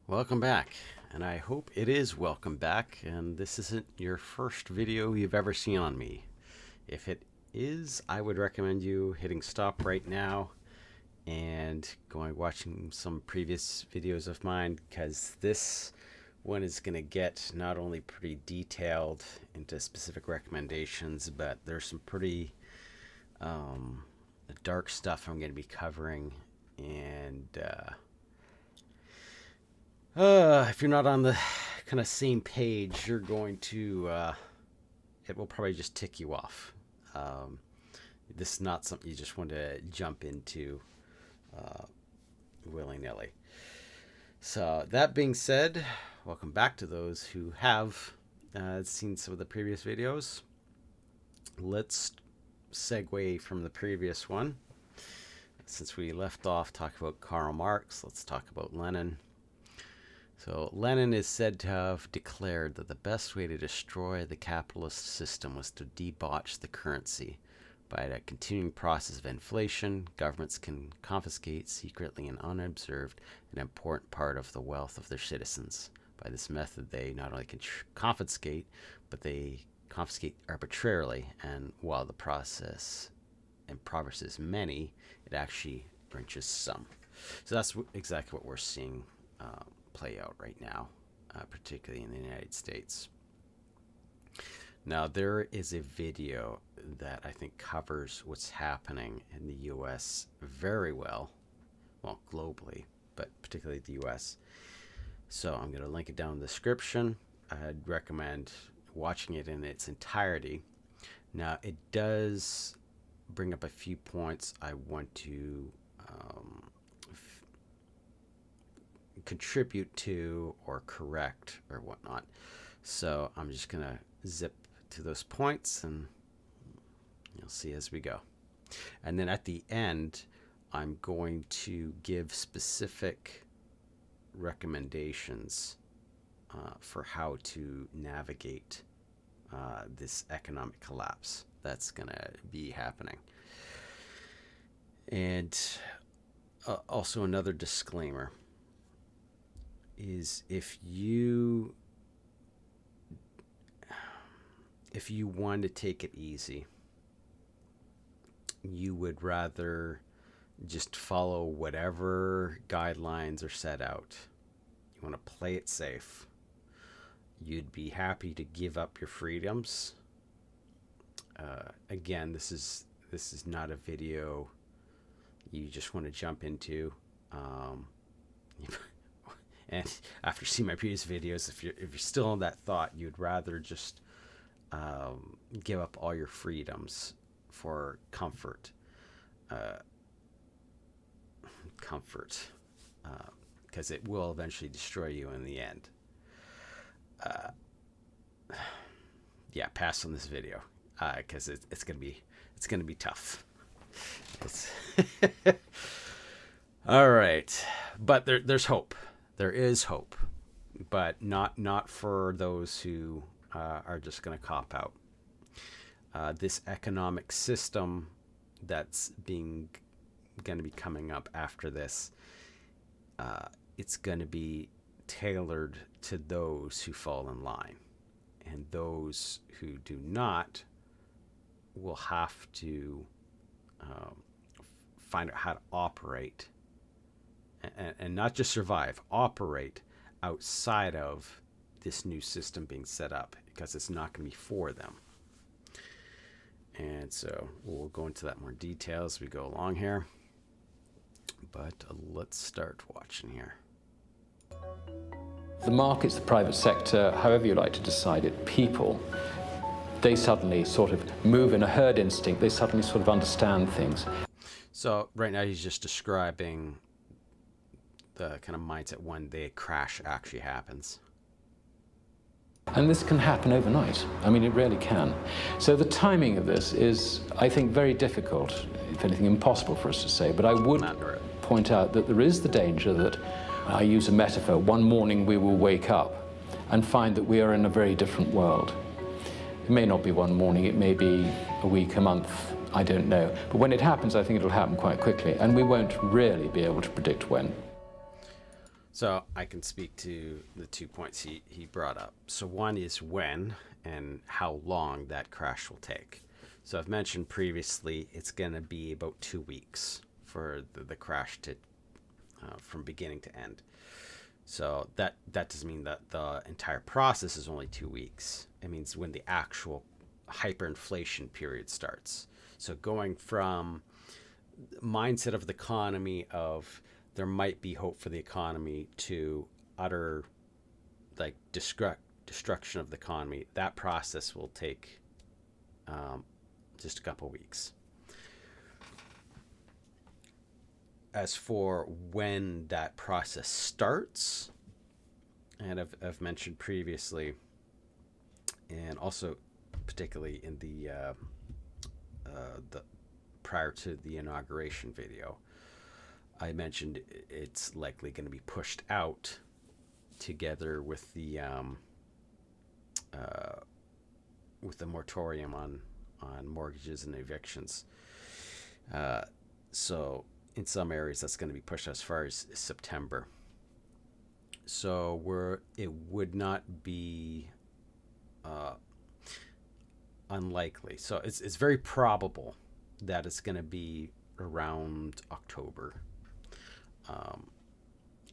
Welcome back, and I hope it is welcome back, and this isn't your first video you've ever seen on me. If it is, I would recommend you hitting stop right now and going watching some previous videos of mine, because this one is going to get not only pretty detailed into specific recommendations, but there's some pretty dark stuff I'm going to be covering, and if you're not on the kind of same page, you're going to, it will probably just tick you off. This is not something you just want to jump into willy-nilly. So that being said, welcome back to those who have seen some of the previous videos. Let's segue from the previous one. Since we left off talking about Karl Marx, let's talk about Lenin. So Lenin is said to have declared that the best way to destroy the capitalist system was to debauch the currency. By a continuing process of inflation, governments can confiscate secretly and unobserved an important part of the wealth of their citizens. By this method, they not only can confiscate, but they confiscate arbitrarily, and while the process impoverishes many, it actually enriches some. So that's exactly what we're seeing play out right now, particularly in the United States. Now, there is a video that I think covers what's happening in the US very well, globally, but particularly the US. So I'm going to link it down in the description. I'd recommend watching it in its entirety. Now, it does bring up a few points I want to contribute to or correct or whatnot. So I'm just going to zip to those points and you'll see as we go. And then at the end, I'm going to give specific recommendations for how to navigate this economic collapse that's going to be happening. And also another disclaimer is if you want to take it easy, you would rather just follow whatever guidelines are set out. You want to play it safe. You'd be happy to give up your freedoms. Again, this is not a video you just want to jump into. And after seeing my previous videos, if you're still on that thought, you'd rather just give up all your freedoms for comfort, because it will eventually destroy you in the end. Yeah, pass on this video because it's gonna be tough. All right, but there's hope. There is hope, but not for those who are just going to cop out. This economic system that's going to be coming up after this, it's going to be tailored to those who fall in line, and those who do not will have to find out how to operate. And not just survive, operate outside of this new system being set up, because it's not going to be for them. And so we'll go into that more detail as we go along here. But let's start watching here. The markets, the private sector, however you like to decide it, people, they suddenly sort of move in a herd instinct. They suddenly sort of understand things. So right now he's just describing the kind of mindset when the crash actually happens. And this can happen overnight. I mean, it really can. So the timing of this is, I think, very difficult, if anything, impossible for us to say. But I would point out that there is the danger that, I use a metaphor, one morning we will wake up and find that we are in a very different world. It may not be one morning, it may be a week, a month, I don't know. But when it happens, I think it'll happen quite quickly, and we won't really be able to predict when. So I can speak to the 2 points he brought up. So one is when and how long that crash will take. So I've mentioned previously it's going to be about 2 weeks for the crash to from beginning to end. So that doesn't mean that the entire process is only 2 weeks. It means when the actual hyperinflation period starts. So going from mindset of the economy of there might be hope for the economy to utter like destruction of the economy, that process will take just a couple weeks. As for when that process starts, and I've mentioned previously, and also particularly in the prior to the inauguration video, I mentioned it's likely going to be pushed out together with the moratorium on mortgages and evictions. So in some areas that's going to be pushed as far as September. So it would not be unlikely. So it's very probable that it's going to be around October.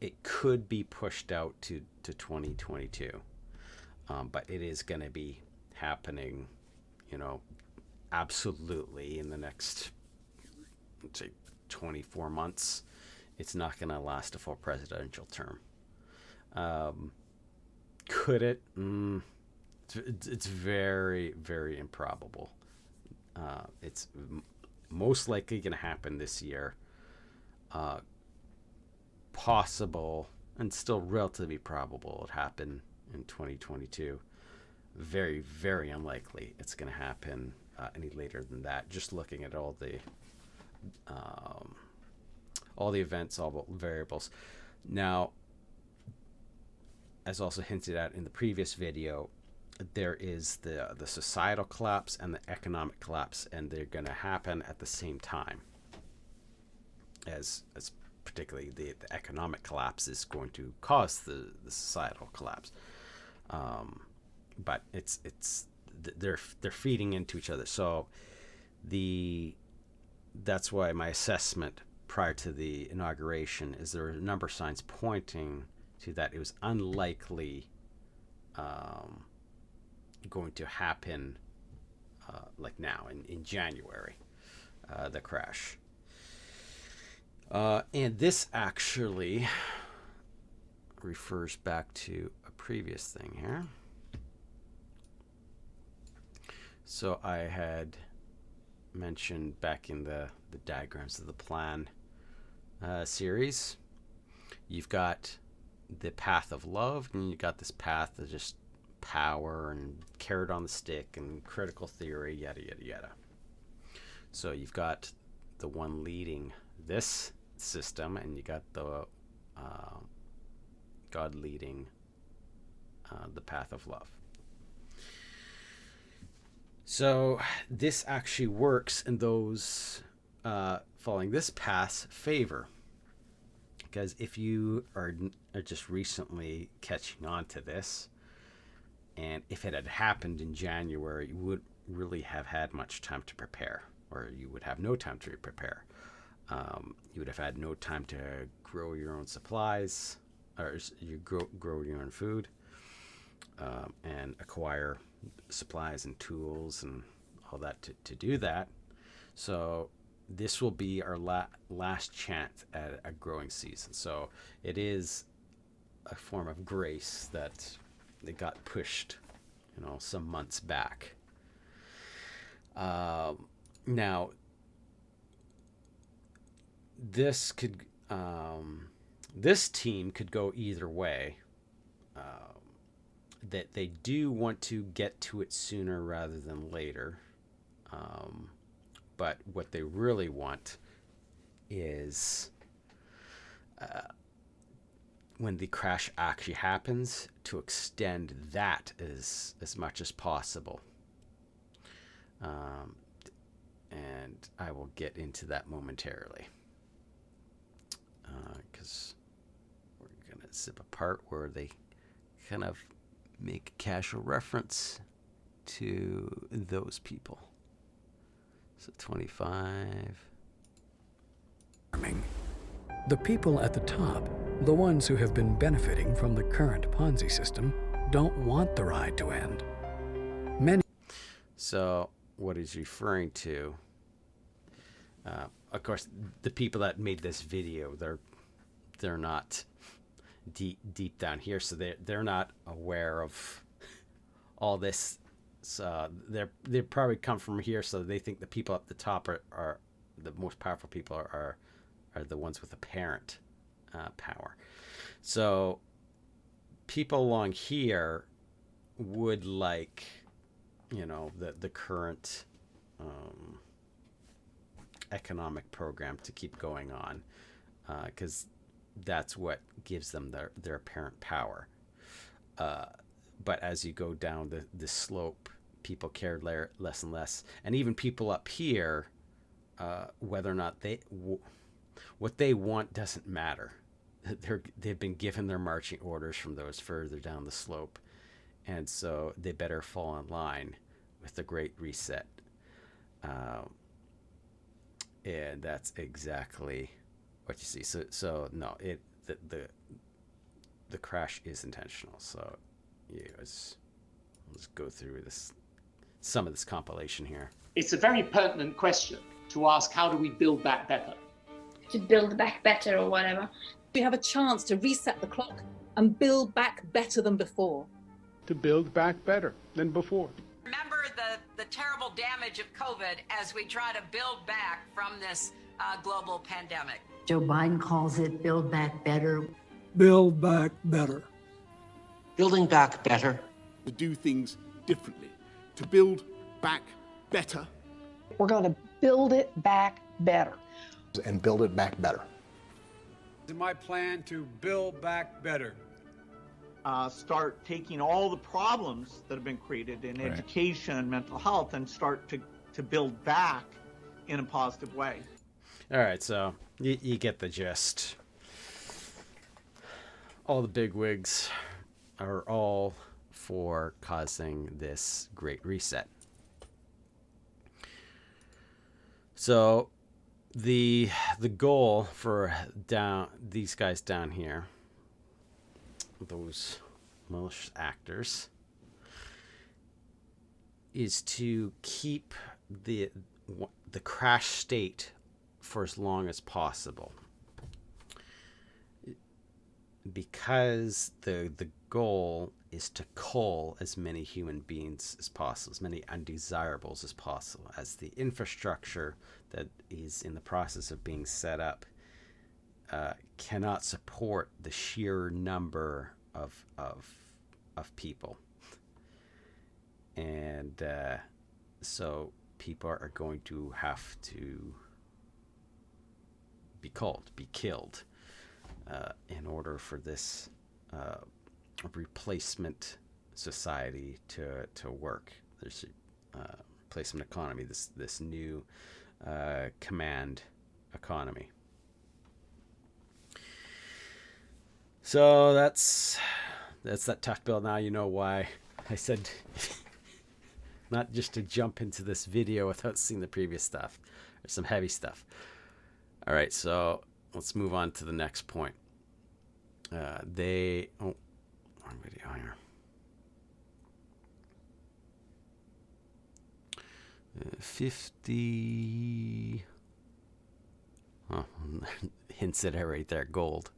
It could be pushed out to 2022, but it is going to be happening, absolutely in the next, let's say, 24 months. It's not going to last a full presidential term. Could it? It's very, very improbable. It's most likely going to happen this year. Possible and still relatively probable it happen in 2022. Very, very unlikely it's going to happen any later than that. Just looking at all the events, all the variables. Now, as also hinted at in the previous video, there is the societal collapse and the economic collapse, and they're going to happen at the same time. As particularly the economic collapse is going to cause the societal collapse, but they're feeding into each other. So that's why my assessment prior to the inauguration is there were a number of signs pointing to that it was unlikely going to happen like now in January, the crash. And this actually refers back to a previous thing here. So I had mentioned back in the diagrams of the plan series, you've got the path of love, and you've got this path of just power and carrot on the stick and critical theory, yada, yada, yada. So you've got the one leading this system, and you got the God leading the path of love. So this actually works in those following this path's favor, because if you are just recently catching on to this, and if it had happened in January, you would really have had much time to prepare, or you would have no time to prepare. You would have had no time to grow your own supplies, or you grow your own food, and acquire supplies and tools and all that to do that. So this will be our last chance at a growing season. So it is a form of grace that they got pushed, some months back. Now, this team could go either way. That they do want to get to it sooner rather than later. But what they really want is when the crash actually happens, to extend that as much as possible. And I will get into that momentarily. Because we're going to zip apart where they kind of make a casual reference to those people. So 25. The people at the top, the ones who have been benefiting from the current Ponzi system, don't want the ride to end. Many. So what he's referring to, of course, the people that made this video, they're not deep down here, so they're not aware of all this. So they probably come from here, so they think the people up the top are the most powerful people are the ones with apparent power. So people along here would like, the current economic program to keep going on, because that's what gives them their apparent power. But as you go down the slope, people care less and less, and even people up here, whether or not what they want doesn't matter. They've been given their marching orders from those further down the slope, and so they better fall in line with the Great Reset. And that's exactly what you see. So no, the crash is intentional. So let's go through some of this compilation here. It's a very pertinent question to ask: how do we build back better? To build back better or whatever. We have a chance to reset the clock and build back better than before. To build back better than before. Remember the terrible damage of COVID as we try to build back from this global pandemic. Joe Biden calls it build back better. Build back better. Building back better. To do things differently. To build back better. We're going to build it back better. And build it back better. It's my plan to build back better. Start taking all the problems that have been created in education and mental health and start to build back in a positive way. All right, so you get the gist. All the bigwigs are all for causing this Great Reset. So the goal for these guys down here, those malicious actors, is to keep the crash state for as long as possible, because the goal is to cull as many human beings as possible, as many undesirables as possible, as the infrastructure that is in the process of being set up cannot support the sheer number of people, and so people are going to have to be culled, be killed, in order for this replacement society to work. There's a replacement economy, this new command economy. So that's that tough bill. Now you know why I said not just to jump into this video without seeing the previous stuff. There's some heavy stuff. All right, so let's move on to the next point. Wrong video here. 50. Oh, hints at it right there. Gold.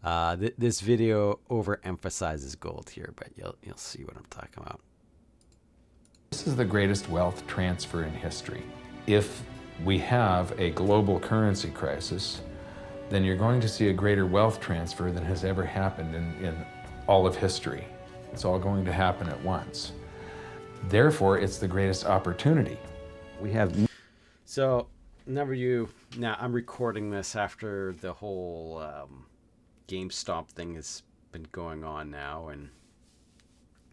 This video overemphasizes gold here, but you'll see what I'm talking about. This is the greatest wealth transfer in history. If we have a global currency crisis, then you're going to see a greater wealth transfer than has ever happened in all of history. It's all going to happen at once. Therefore, it's the greatest opportunity. We have. So, now I'm recording this after the whole GameStop thing has been going on now, and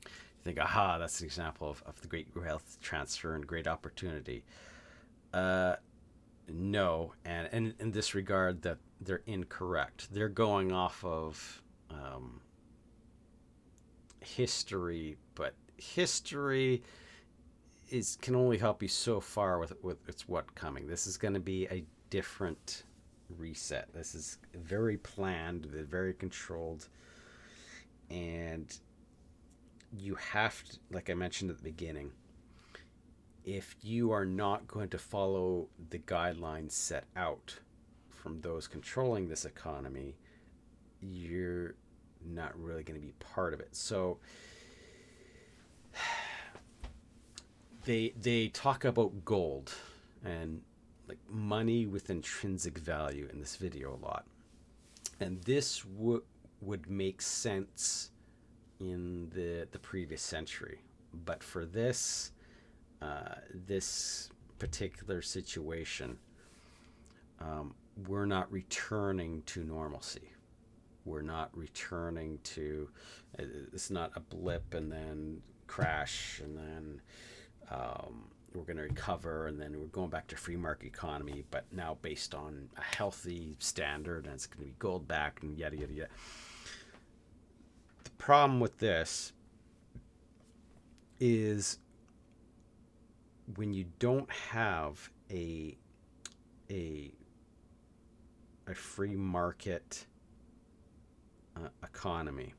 you think, aha, that's an example of the great wealth transfer and great opportunity. No, and in this regard, that they're incorrect. They're going off of history, but history can only help you so far with it's what coming. This is going to be a different reset. This is very planned, very controlled, and you have to, like I mentioned at the beginning, if you are not going to follow the guidelines set out from those controlling this economy, you're not really going to be part of it. So they talk about gold and like money with intrinsic value in this video a lot, and this would make sense in the previous century, but for this this particular situation, we're not returning to normalcy. We're not returning to, it's not a blip and then crash and then we're going to recover and then we're going back to free market economy, but now based on a healthy standard, and it's going to be gold back and yada yada yada. The problem with this is when you don't have a free market economy,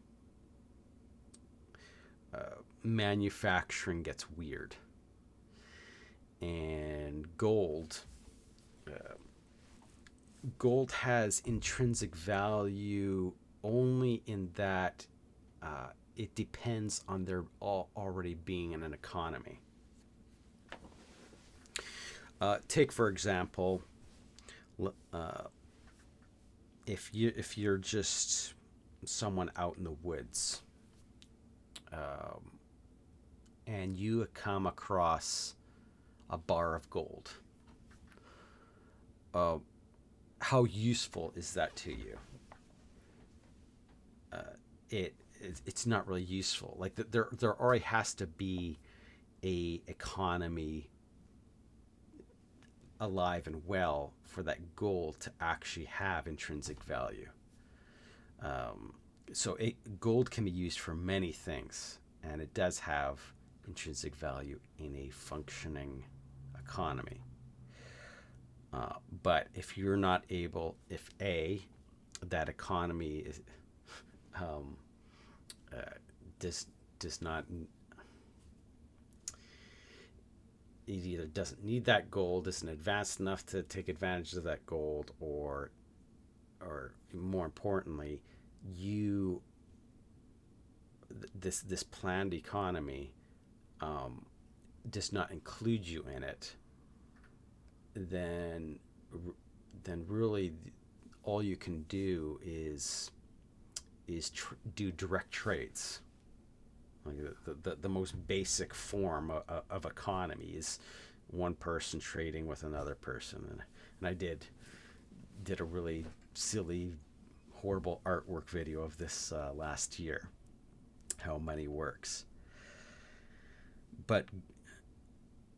manufacturing gets weird. And gold has intrinsic value only in that it depends on there already being in an economy. Take for example, if you're just someone out in the woods, and you come across a bar of gold, how useful is that to you? It's not really useful. Like there already has to be a economy alive and well for that gold to actually have intrinsic value. So gold can be used for many things, and it does have intrinsic value in a functioning economy. But if you're not able, if that economy is does not, it either doesn't need that gold, isn't advanced enough to take advantage of that gold, or more importantly, this planned economy does not include you in it, then really all you can do is do direct trades. Like the most basic form of economy is one person trading with another person, and I did a really silly, horrible artwork video of this last year, how money works. But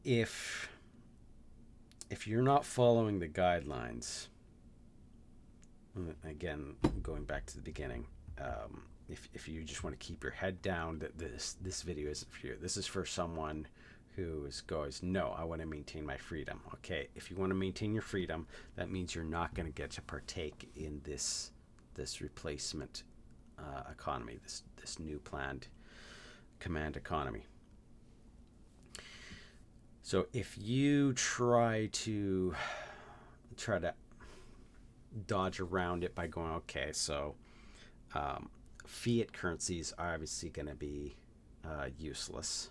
if you're not following the guidelines, again, going back to the beginning, if you just want to keep your head down, that this video isn't for you. This is for someone who goes, no, I want to maintain my freedom. Okay, if you want to maintain your freedom, that means you're not going to get to partake in this replacement economy, this new planned command economy. So if you try to dodge around it by going, okay, so fiat currencies are obviously going to be useless.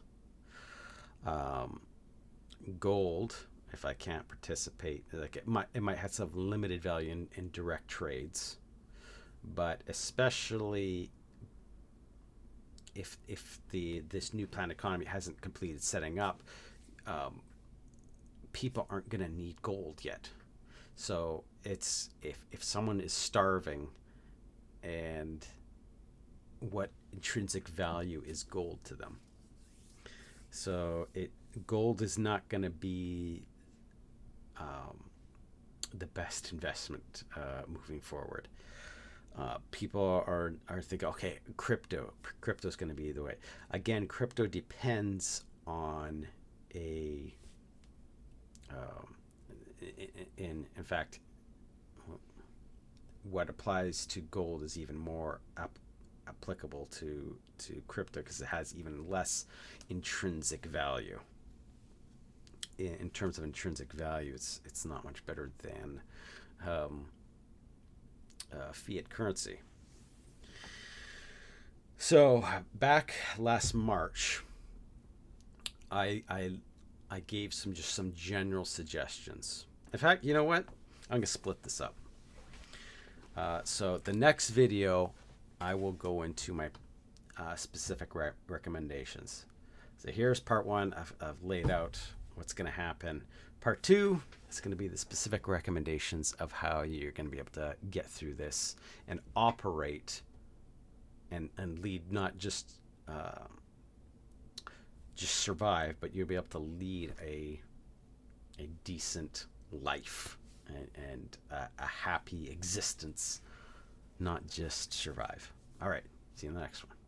Gold, if I can't participate, like it might have some limited value in direct trades, but especially if this new planned economy hasn't completed setting up, people aren't going to need gold yet. So it's if someone is starving, and what intrinsic value is gold to them? So gold is not going to be the best investment moving forward. People are thinking, okay, crypto's going to be the way. Again, crypto depends on a in fact, what applies to gold is even more applicable to crypto, because it has even less intrinsic value. In terms of intrinsic value, it's not much better than fiat currency. So back last March, I gave some general suggestions. In fact, you know what? I'm gonna split this up. So the next video, I will go into my specific recommendations. So here's part one. I've laid out what's going to happen. Part two is going to be the specific recommendations of how you're going to be able to get through this and operate and lead, not just survive, but you'll be able to lead a decent life and a happy existence, not just survive. All right, see you in the next one.